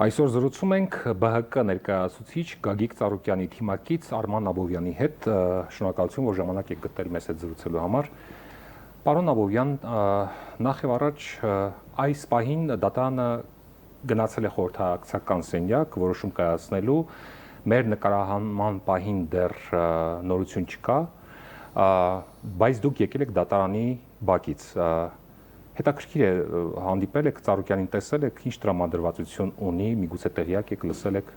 Այսօր զրուցում ենք ԲՀԿ ներկայացուցիչ Գագիկ Ծառուկյանի թիմակից Արման Աբովյանի հետ, շնորհակալություն, որ ժամանակ եք գտել մեզ հետ զրուցելու համար։ Պարոն Աբովյան, նախ եւ առաջ այս պահին դատարանը գնացել է խորհրդակցական սենյակ, որոշում կայացնելու, մեր նկարահանման պահին դեռ նորություն չկա, բայց դուք եկել եք դատարանի բակից։ Հետաքրքիր է, հանդիպել եք Ծառուկյանին, տեսել եք, ինչ տրամադրվածություն ունի, միգուցե տեղյակ եք, լսել եք։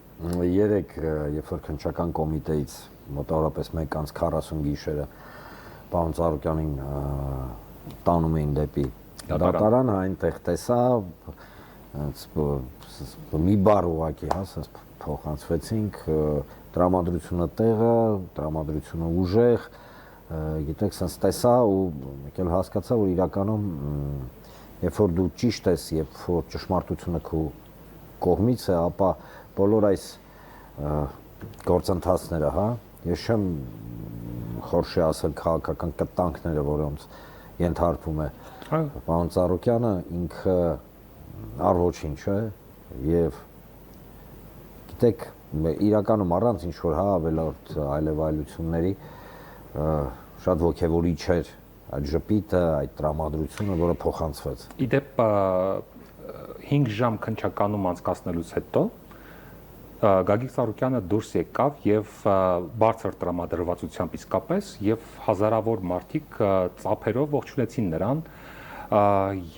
Երեք, երբ որ քննչական կոմիտեից մոտավորապես 1:40 գիշերը պարոն Ծառուկյանին տանում էին դեպի դատարան, այնտեղ տեսա, մի բառ ուղղակի, փոխանցվեցինք, տրամադրությունը տեղը, տրամադրությունը ուժեղ, գիտեք, sense տեսա ու եկել հասկացա, որ իրականում երբ որ դու ճիշտ ես, երբ որ ճշմարտությունը քո կողմից է, ապա բոլոր այս գործընթացները, ես չեմ խորշի ասել քաղաքական կտանքները, որոնց ենթարկվում է պարոն Ծառուկյանը, ինքը առ-ոչինչ է եւ գիտեք, իրականում առանց ինչ որ ավելորդ այլևայլությունների շատ ոգևորիչ էր այդ ժպիտը, այդ տրամադրությունը, որը փոխանցվեց։ Իդեպ 5 ժամ քննչականում անցկացնելուց հետո Գագիկ Ծառուկյանը դուրս եկավ եւ բարձր տրամադրվածությամբ իսկապես եւ հազարավոր մարդիկ ծափերով ողջունեցին նրան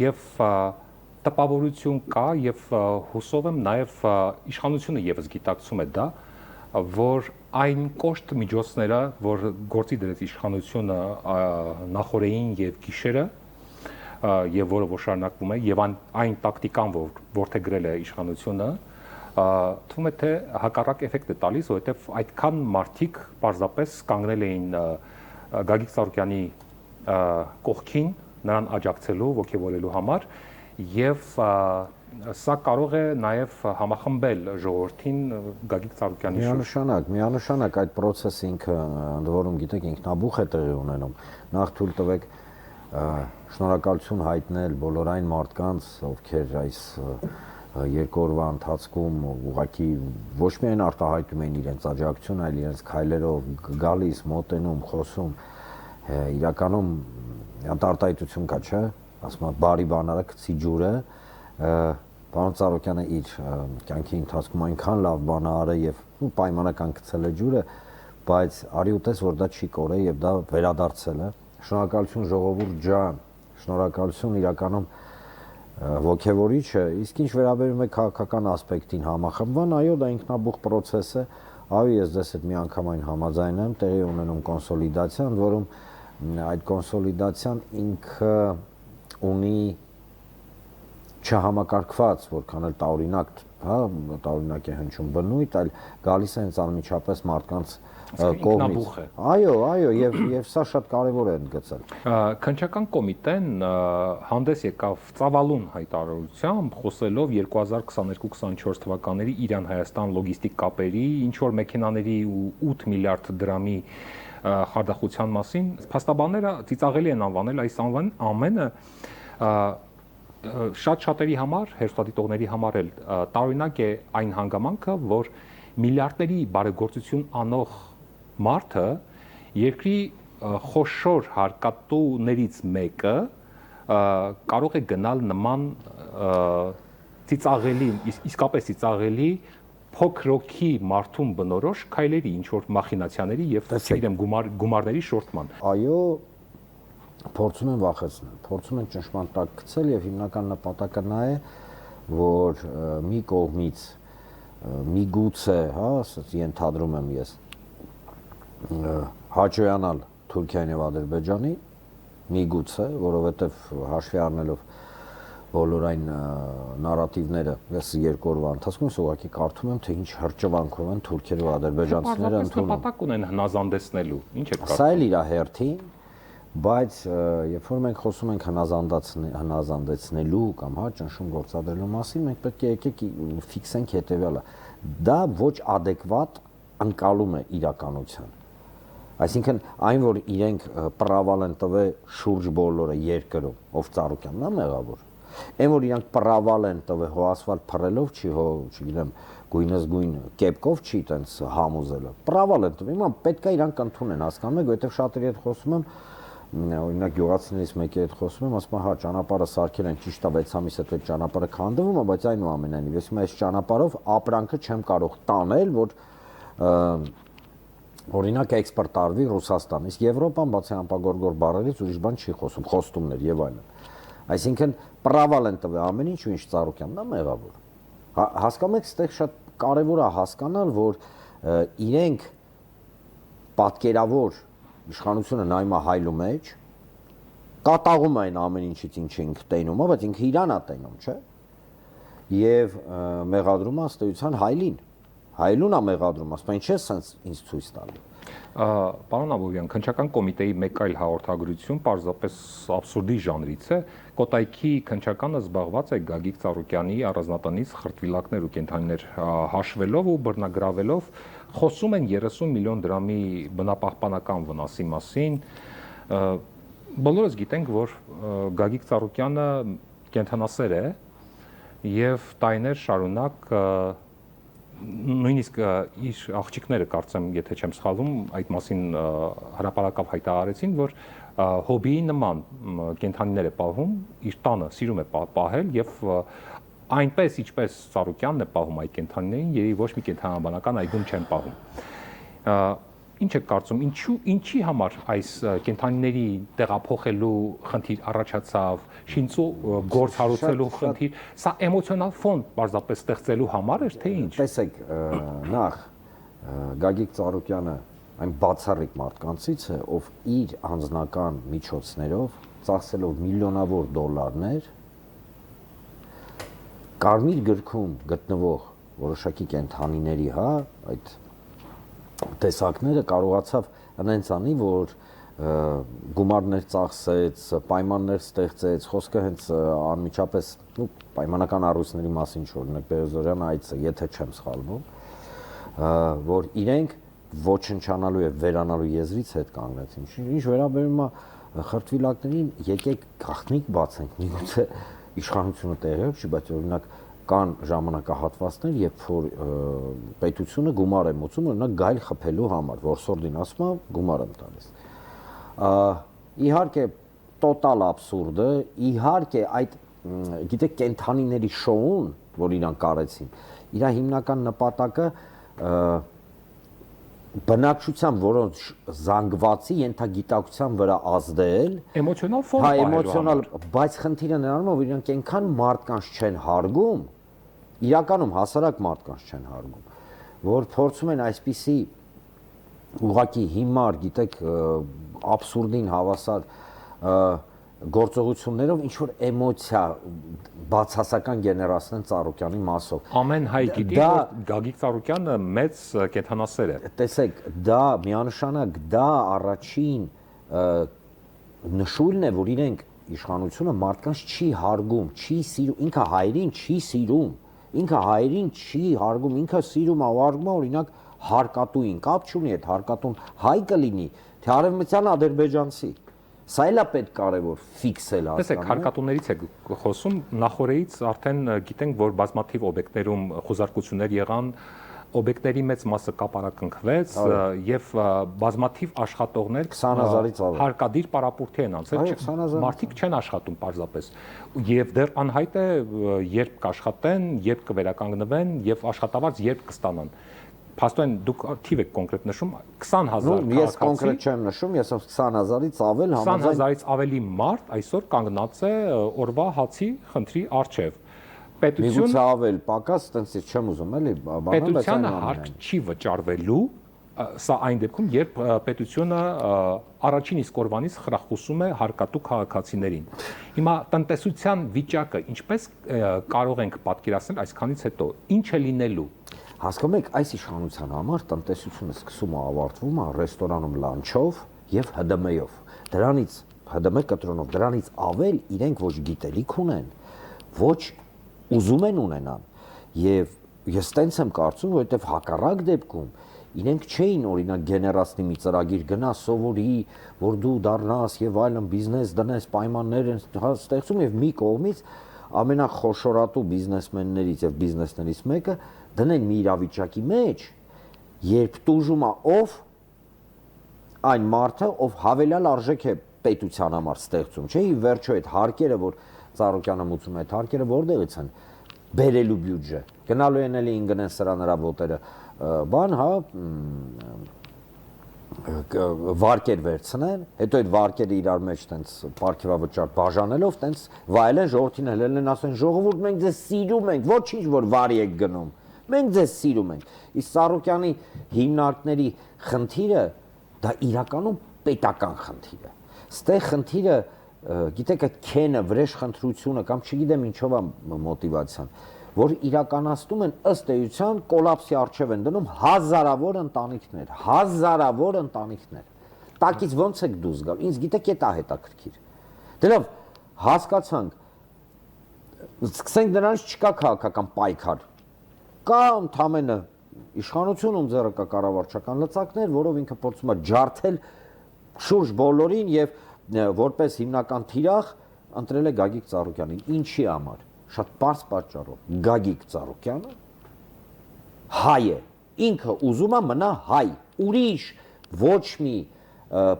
եւ տպավորություն կա եւ հուսով եմ նաեւ իշխանությունը եւս գիտակցում է դա, որ այն կոշտ միջոցները, որ գործի դրեց իշխանությունը նախորդին եւ գիշերը եւ որը որ շարունակվում է եւ այն տակտիկան, որ որդեգրել է իշխանությունը, թվում է թե հակառակ էֆեկտ է տալիս, որովհետեւ այդքան մարդիկ պարզապես կանգնել էին Գագիկ Ծառուկյանի կողքին, նրան աջակցելու, ոգևորելու համար եւ սա կարող է նաև համախմբել ժողովրդին Գագիկ Ծառուկյանի շուրջ։ Միանշանակ այդ process-ը ինքը ընդ որում գիտեք ինքնաբուխ է տեղի ունենում։ Նախ թույլ տվեք շնորհակալություն հայտնել բոլոր այն մարդկանց, ովքեր այս երկու օրվա ընթացքում ուղղակի ոչ միայն արտահայտում են իրենց աջակցությունը, այլ իրենց քայլերով գալիս, մոտենում, խոսում, իրականում արտահայտություն կա, չէ՞, ասում եմ բարի բանարը գցի ջուրը, պարոն Ծառուկյանը իր կյանքի ընթացքում այնքան լավ բան արել եւ պայմանական գցել է ջուրը, բայց արի ու տես, որ դա չի կորել եւ դա վերադարձել է։ Շնորհակալություն ժողովուրդ ջան, շնորհակալություն իրականում ոգևորիչ է, իսկ ինչ վերաբերում է քաղաքական ասպեկտին համախմբման, այո, դա ինքնաբուխ process է, այո, ես դες հետ միանգամայն համաձայն եմ, տեղի ունենում կոնսոլիդացիա, ընդ որում այդ կոնսոլիդացիան ինքը ունի չհամակարգված, որքան էլ տարօրինակ է հնչում բնույթ, այլ գալիս է հենց անմիջապես մարդկանց կողմից։ Այո, եւ սա շատ կարեւոր է ընդգծել։ Քննչական կոմիտեն հանդես եկավ ծավալուն հայտարարությամբ, խոսելով 2022-24 թվականների Իրան-Հայաստան լոգիստիկ կապերի, ինչ որ մեքենաների ու 8 միլիարդ դրամի խարդախության մասին, փաստաբանները ծիծաղելի են անվանել այս ամենը շատ-շատերի համար, հերոստատիտողների համար էլ տարօրինակ է այն հանգամանքը, որ միլիարդների բարեգործություն անող մարդը երկրի խոշոր հարկատուներից մեկը կարող է գնալ նման ծիծաղելի, իսկապես ծիծաղելի փոքրոքի մարդուն բնորոշ քայլերի, ինչ որ մախինացիաների եւ ցույցերեմ գումարների շորտման։ Այո, փորձում են վախեցնել, փորձում են ճնշման տակ գցել եւ հիմնական նպատակը նա է, որ մի կողմից միգուցե, ենթադրում եմ ես, հաճոյանալ Թուրքիային եւ Ադրբեջանի, միգուցե, որովհետեւ հաշվի առնելով բոլոր այն նարատիվները, ես երկու օրվա ընթացքում ուղղակի կարդում եմ, թե ինչ հրճվանքով են թուրքերը ու ադրբեջանցիները ընդունում։ Նպատակ ունեն հնազանդեցնելու, ինչ է կարծում։ Սա էլ իր հերթին, բայց երբ որ մենք խոսում ենք հնազանդեցնելու կամ ճնշում գործադրելու մասին, մենք պետք է եկեք ֆիքսենք հետեւյալը։ Դա ոչ ադեկվատ ընկալում է իրականության։ Այսինքն այն, որ իրենք պրավալ են տվել շուրջ բոլորը երկրում, ով Ծառուկյանն է մեղավոր, Այն որ իրանք պրավալ են տվել հո ասֆալտ փռելով չի հո, չգիտեմ, գույնս գույն կեպկով չի տենց համոզելը։ Պրավալ են տվել։ Հիմա պետք է իրանք ընդունեն, հասկանում եք, որովհետև շատերի հետ խոսում եմ, օրինակ գյուղացիներից մեկի հետ խոսում եմ, ասում եմ, հա, ճանապարհը սարքել են, ճիշտ է 6 ամիս հետո այդ ճանապարհը քանդվում է, բայց այնուամենայնիվ, ես հիմա այս ճանապարհով ապրանքը չեմ կարող տանել, որ օրինակ էքսպորտ արվի Ռուսաստան, իսկ Եվրոպան բացի անպագորգոր բարերից ուրիշ բան չի խոսում, խոստումներ եւ այլն։ Այսինքն պրավալ են տվել ամեն ինչ ու ինչ Ծառուկյանն է մեղավոր։ Հասկանում եք, այստեղ շատ կարևոր է հասկանալ, որ իրենք պատկերավոր իշխանությունը նայում է հայլու մեջ, կատաղում է այն ամեն ինչից ինչ ինքը տենում է, բայց ինքը իրան է տենում, չէ՞։ Եվ մեղադրում է ըստ էության հայլին։ Հայլուն է մեղադրում, ասում են, չէ՞ սենց ինձ ցույց տալու։ Պարոն Աբովյան, քննչական կոմիտեի մեկ այլ հաղորդագրություն պարզապես աբսուրդի ժանրից է։ Կոտայքի քննչականը զբաղված է Գագիկ Ծառուկյանի առանձնատնից խրտվիլակներ ու կենդանիներ հաշվելով ու բռնագրավելով, խոսում են 30 միլիոն դրամի բնապահպանական վնասի մասին։ Բոլորս գիտենք, որ Գագիկ Ծառուկյանը կենդանասեր է եւ տարիներ շարունակ նույնիսկ իր աղջիկները կարծեմ, եթե չեմ սխալվում, այդ մասին հրապարակավ հայտարարեցին, որ հոբիի նման կենդանիներ է պահում, իր տանը սիրում է պահել եւ այնպես ինչպես Ծառուկյանն է պահում այդ կենդանիներին, երևի ոչ մի կենդանաբանական այգում չեն պահում։ Ինչ եք կարծում, ինչի համար այս կենդանիների տեղափոխելու խնդիր առաջացավ, շինծու գործ հարուցելու խնդիր, սա էմոցիոնալ ֆոն պարզապես ստեղծելու համար էր, թե ինչ։ Տեսեք, նախ Գագիկ Ծառուկյանը այն բացառիկ մարդկանցից է, ով իր անձնական միջոցներով ծախսելով միլիոնավոր դոլարներ Կարմիր գրքում գտնվող որոշակի կենդանիների, հա, այդ տեսակները կարողացավ այնց անի, որ գումարներ ծախսեց, պայմաններ ստեղծեց, խոսքը հենց անմիջապես պայմանական առույցների մասին չօրինակ Բերեզորյան այցը, եթե չեմ սխալվում, որ իրենք ոչնչանալու եւ վերանալու եզրից հետ կանգնեցին։ Ինչ վերաբերում է խրտվիլակներին, եկեք գաղտնիք բացենք, միգուցե իշխանությունը տեղյակ չի, բայց օրինակ կան ժամանակահատվածներ, երբ որ պետությունը գումար է մուծում, օրինակ գայլ խփելու համար, որսորդին ասում է գումար եմ տալիս։ Իհարկե տոտալ աբսուրդը, իհարկե այդ գիտեք կենդանիների շոուն, որ իրանք կարեցին, իր հիմնական նպատակը բնակչության որոնց զանգվածի ենթագիտակցության վրա ազդել, էմոցիոնալ ֆոն, հա, էմոցիոնալ, բայց խնդիրը նրանում է, որ իրանք այնքան մարդկանց չեն հարգում, իրականում հասարակ մարդկանց չեն հարգում, որ փորձում են այսպիսի ուղղակի հիմար, գիտեք, աբսուրդին հավասար գործողություններով ինչ որ էմոցիա բացասական գեներացնեն Ծառուկյանի մասով։ Ամեն հայ գիտի, որ Գագիկ Ծառուկյանը մեծ կենդանասեր է։ Տեսեք, դա միանշանակ դա առաջին նշույլն է, որ իրենք իշխանությունը մարդկանց չի հարգում, չի սիրում, ինքը հայրին չի սիրում, ինքը հայրին չի հարգում, ինքը սիրում է ու հարգում է օրինակ հարկատուին, կապ չունի այդ հարկատուն հայ կլինի, թե արևմտյան ադրբեջանցի։ Սա էլ է պետք կարևոր ֆիքսել հասկանալ։ Տեսեք, հարկատուներից է խոսում, նախորդից արդեն գիտենք, որ բազմաթիվ օբյեկտներում խոզարկություններ եղան, օբյեկտների մեծ մասը կապարակնքվեց եւ բազմաթիվ աշխատողներ 20000-ից ավել հարկադիր պարապուրդի են անցել, մարդիկ չեն աշխատում պարզապես եւ դեռ անհայտ է երբ կաշխատեն, երբ կվերականգնվեն եւ աշխատավարձ երբ կստանան։ Փաստորեն դուք թիվ եք կոնկրետ նշում 20000 ես կոնկրետ չեմ նշում, ես 20000-ից ավել 20000-ից ավելի մարդ այսօր կանգնած է օրվա հացի խնդրի առջև։ Պետությունը ավել պակաս, տենց չեմ ուզում էլի, պետությանը հարկ չի վճարվելու, սա այն դեպքում, երբ պետությունը առաջին իսկ օրվանից խրախուսում է հարկատու քաղաքացիներին։ Հիմա տնտեսության վիճակը ինչպես կարող ենք պատկերացնել այսքանից հետո, ինչ է լինելու։ Հասկանում եք, այս իշխանության համար տնտեսությունը սկսում է ավարտվում է ռեստորանում լանչով եւ ՀԴՄ-ով։ Դրանից ՀԴՄ կտրոնով, դրանից ավել իրենք ոչ գիտելիք ունեն, ոչ ուզում են ունենան։ Եվ ես տենց եմ կարծում, որովհետեւ հակառակ դեպքում իրենք չէին օրինակ գեներացնի մի ծրագիր գնա սովորի, որ դու դառնաս եւ այլն բիզնես դնես, պայմաններ են ստեղծում եւ մի կողմից ամենախոշորատու բիզնեսմեններից եւ բիզնեսներից մեկը դնեն մի իրավիճակի մեջ, երբ տուժում է ով այն մարդը, ով հավելյալ արժեք է պետության համար ստեղծում, չէ՞, ի վերջո այդ հարկերը, որ Ծառուկյանը մուծում է, այդ հարկերը որտեղից են բերելու բյուջե։ Գնալու են էլի ինգնեն սրա նրա ոտերը, բան, հա, վարկեր վերցնեն, հետո այդ վարկերը իրար մեջ տենց պարգևավճար բաժանելով, տենց վայելեն ժողովրդին հելել են, ասեն ժողովուրդ մենք ձեզ սիրում ենք, ոչինչ որ վարի եք գնում, մենք ձեզ սիրում ենք։ Իսկ Սարոկյանի հիմնարկների խնդիրը դա իրականում պետական խնդիր է։ Ստեղ խնդիրը, գիտեք, այդ քենը, վրեժ խնդրությունը կամ չգիտեմ ինչով է մոտիվացիան, որ իրականացնում են ըստ էության կոլապսի առջև են դնում հազարավոր ընտանիքներ։ Տակից ոնց եք դուրս գալ։ Ինձ գիտեք, դա հետաքրքիր։ Դելով հասկացանք, սկսենք դրանից չկա քաղաքական պայքար։ Կա ընդամենը իշխանությունում ձեռը կա կառավարչական լծակներ, որով ինքը փորձում է ջարդել շուրջ բոլորին եւ որպես հիմնական թիրախ ընտրել է Գագիկ Ծառուկյանին։ Ինչի համար։ Շատ պարզ պատճառով։ Գագիկ Ծառուկյանը հայ է, ինքը ուզում է մնա հայ, ուրիշ ոչ մի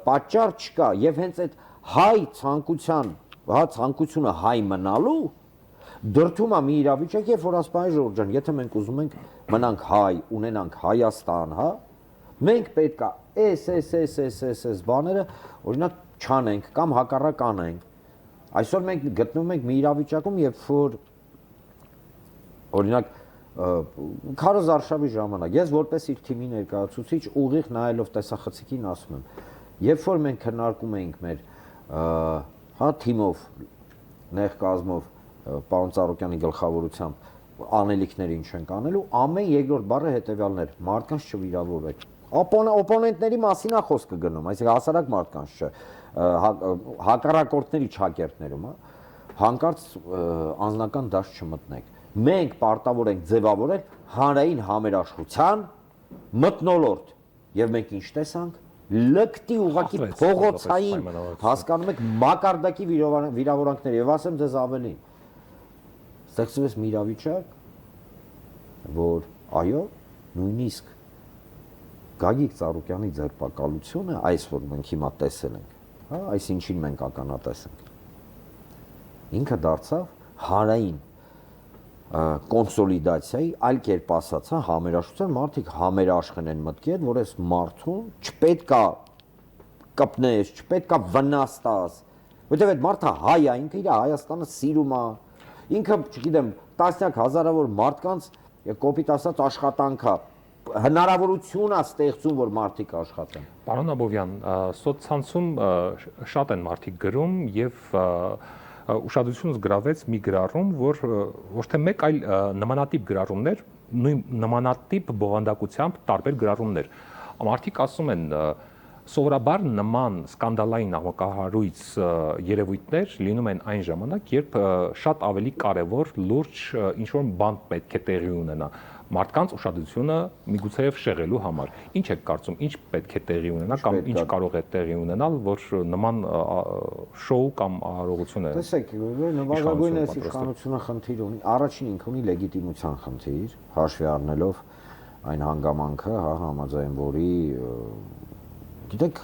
պատճառ չկա եւ հենց այդ հայ ցանկությունը հայ մնալու դրդում է մի իրավիճակ, երբ որ ասում է Ժորժ ջան, եթե մենք ուզում ենք մնանք հայ, ունենանք Հայաստան, հա, մենք պետք է էս բաները օրինակ չանենք կամ հակառակ անենք։ Այսօր մենք գտնվում ենք մի իրավիճակում, երբ որ օրինակ Քարոզ Արշավի ժամանակ ես որպես իր թիմի ներկայացուցիչ ուղիղ նայելով տեսախցիկին ասում եմ, երբ որ մենք քննարկում էինք մեր հա թիմով նեղ կազմով պարոն Ծառուկյանի գլխավորությամբ անելիքներ ինչ ենք անելու, ամեն երկրորդ բառը հետևյալն էր՝ մարդկանց չվիրավորեք։ Օպոնենտների մասին է խոսքը գնում, այսինքն հասարակ մարդկանց չէ, հակառակորդների չակերտներում, հանկարծ անձնական դաշտ չմտնեք։ Մենք պարտավոր ենք ձևավորել հանրային համերաշխության մթնոլորտ, եւ մենք ինչ տեսանք, լկտի ուղակի փողոցային, հասկանում եք, մակարդակի վիրավորանքներ, եւ ասեմ ձեզ ավելին, ստեղծվեց մի իրավիճակ, որ այո, նույնիսկ Գագիկ Ծառուկյանի ձերբակալությունը, այս որ մենք հիմա տեսել ենք, հա, այս ինչին մենք ականատես ենք, ինքը դարձավ հանրային կոնսոլիդացիայի, այլ կերպ ասած, հա, համերաշխության, մարդիկ համերաշխեն են մտքի հետ, որ այս մարդուն չպետք է կպնես, չպետք է վնաս տաս, որտեղ այդ մարդը հայ է, ինքը իր Հայաստանը սիրում է, ինքը, չգիտեմ, տասնյակ հազարավոր մարդկանց կոպիտ ասած աշխատանք է, հնարավորություն է ստեղծում, որ մարդիկ աշխատեն։ Պարոն Աբովյան, սոցցանցում շատ են մարդիկ գրում եւ ուշադրությունս գրավեց մի գրառում, որ ոչ թե մեկ, այլ նմանատիպ գրառումներ, նույն նմանատիպ բովանդակությամբ տարբեր գրառումներ։ Մարդիկ ասում են, սովորաբար նման սկանդալային աղմկահարույց երևույթներ լինում են այն ժամանակ, երբ շատ ավելի կարևոր, լուրջ ինչ-որ բան պետք է տեղի ունենա մարդկանց ուշադրությունը միգուցեև շեղելու համար։ Ինչ եք կարծում, ինչ պետք է տեղի ունենա կամ ինչ կարող է տեղի ունենալ, որ նման շոու կամ արարողություն է։ Տեսեք, նվազագույնս իշխանությունը խնդիր ունի, առաջին ինքը ունի լեգիտիմության խնդիր, հաշվի առնելով այն հանգամանքը, հա, համաձայն որի գիտեք,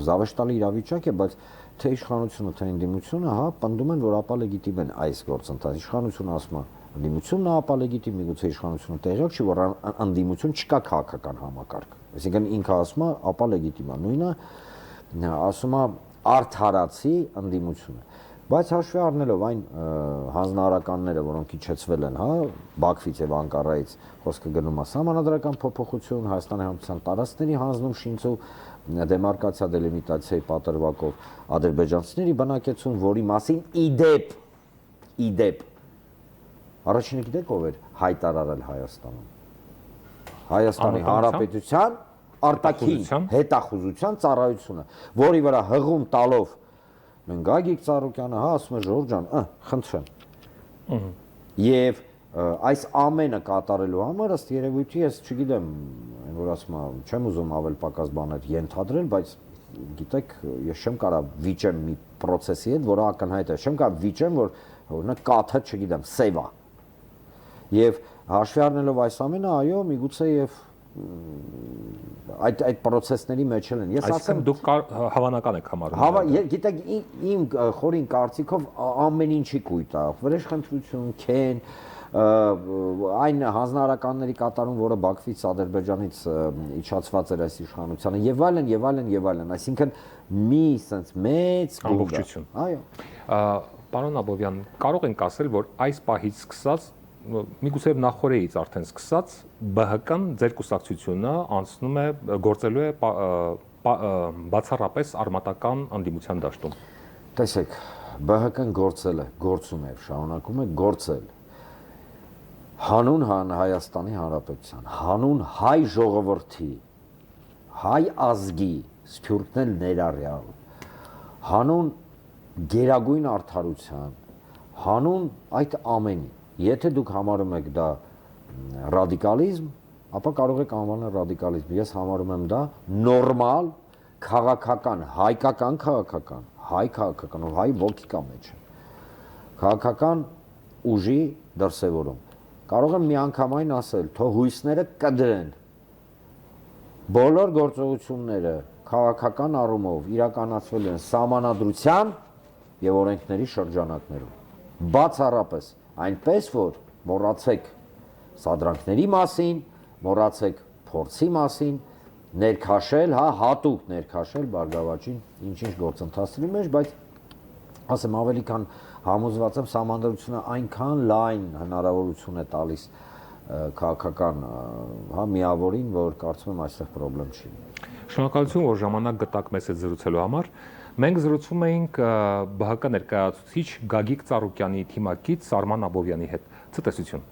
զավեշտալի իրավիճակ է, բայց թե իշխանությունը, թե ընդդիմությունը, հա, պնդում են, որ ապա լեգիտիմ են այս գործընթացը։ Իշխանությունը ասում է, ընդդիմությունն է ապա լեգիտիմ, միգուցե իշխանությունը տեղյակ չի, որ ընդդիմություն չկա քաղաքական համակարգ։ Այսինքն ինքը ասում է, ապա լեգիտիմ է։ Նույնը ասում է արդարացի ընդդիմությունը։ Բայց հաշվի առնելով այն հանձնարարականները, որոնք իջեցվել են, հա, Բաքվից եւ Անկարայից, խոսքը գնում է սահմանադրական փոփոխություն, Հայաստանի Հանրապետության տարածքների հանձնում շինծու դեմարկացիա դելիմիտացիայի պատրվակով ադրբեջանցիների բնակեցություն, որի մասին իդեպ առաջինը գիտեք ով էր հայտարարել Հայաստանում։ Հայաստանի Հանրապետության արտաքին հետախուզության ծառայությունը, որի վրա հղում տալով մենք Գագիկ Ծառուկյանը, հա, ասում է Ժորժ ջան, խնդրեմ։ Եվ այս ամենը կատարելու համար ըստ երևույթի ես չգիտեմ, որ ասում եմ, չեմ ուզում ավել պակաս բաներ ենթադրել, բայց գիտեք, ես չեմ կարող վիճեմ մի process-ի հետ, որը ակնհայտ է, չեմ կարող վիճեմ, որ օրինակ կաթը, չգիտեմ, սևա։ Եվ հաշվի առնելով այս ամենը, այո, միգուցե եւ այդ process-ների մեջ են։ Ես ասեմ, դուք հավանական եք համարում։ Գիտեք, իմ խորին կարծիքով ամեն ինչի կույտ է, վրեժխնդրություն, քեն, այն հանձնարարականների կատարում, որը Բաքվից, Ադրբեջանից իջացված էր այս իշխանությանը, եւ այլն, այսինքն մի sense մեծ ամբողջություն։ Այո։ Պարոն Աբովյան, կարող ենք ասել, որ այս պահից սկսած, միգուցե նախորդից արդեն սկսած, ԲՀԿ-ն ձեր կուսակցությունը անցնում է, գործելու է բացառապես արմատական անդիմության դաշտում։ Տեսեք, ԲՀԿ-ն գործել է, գործում է, շարունակում է գործել։ Հանուն Հայաստանի Հանրապետության, հանուն հայ ժողովրդի, հայ ազգի, սփյուռքն էլ ներառյալ, հանուն գերագույն արդարության, հանուն այդ ամենի։ Եթե դուք համարում եք դա ռադիկալիզմ, ապա կարող եք անվանել ռադիկալիզմ։ Ես համարում եմ դա նորմալ քաղաքական, հայկական քաղաքական, հայ քաղաքական, հայ ոգի կա մեջ։ Քաղաքական ուժի դրսևորում։ Կարող եմ միանգամայն ասել, թող հույսները կդրեն։ Բոլոր գործողությունները քաղաքական առումով իրականացվել են սահմանադրության եւ օրենքների շրջանակներում։ Բացառապես այնպես որ մոռացեք սադրանքների մասին, մոռացեք փորձի մասին, ներքաշել, հատուկ ներքաշել Բարգավաճին ինչ-ինչ գործընթացների մեջ, բայց ասեմ ավելի քան համոզված եմ սահմանադրությունը այնքան լայն հնարավորություն է տալիս քաղաքական միավորին, որ կարծում եմ այստեղ խնդրեմ չի։ Շնորհակալություն, որ ժամանակ գտաք մեզ հետ զրուցելու համար։ Մենք զրուցում էինք ԲՀԿ ներկայացուցիչ Գագիկ Ծառուկյանի թիմակից Արման Աբովյանի հետ։ Ցտեսություն։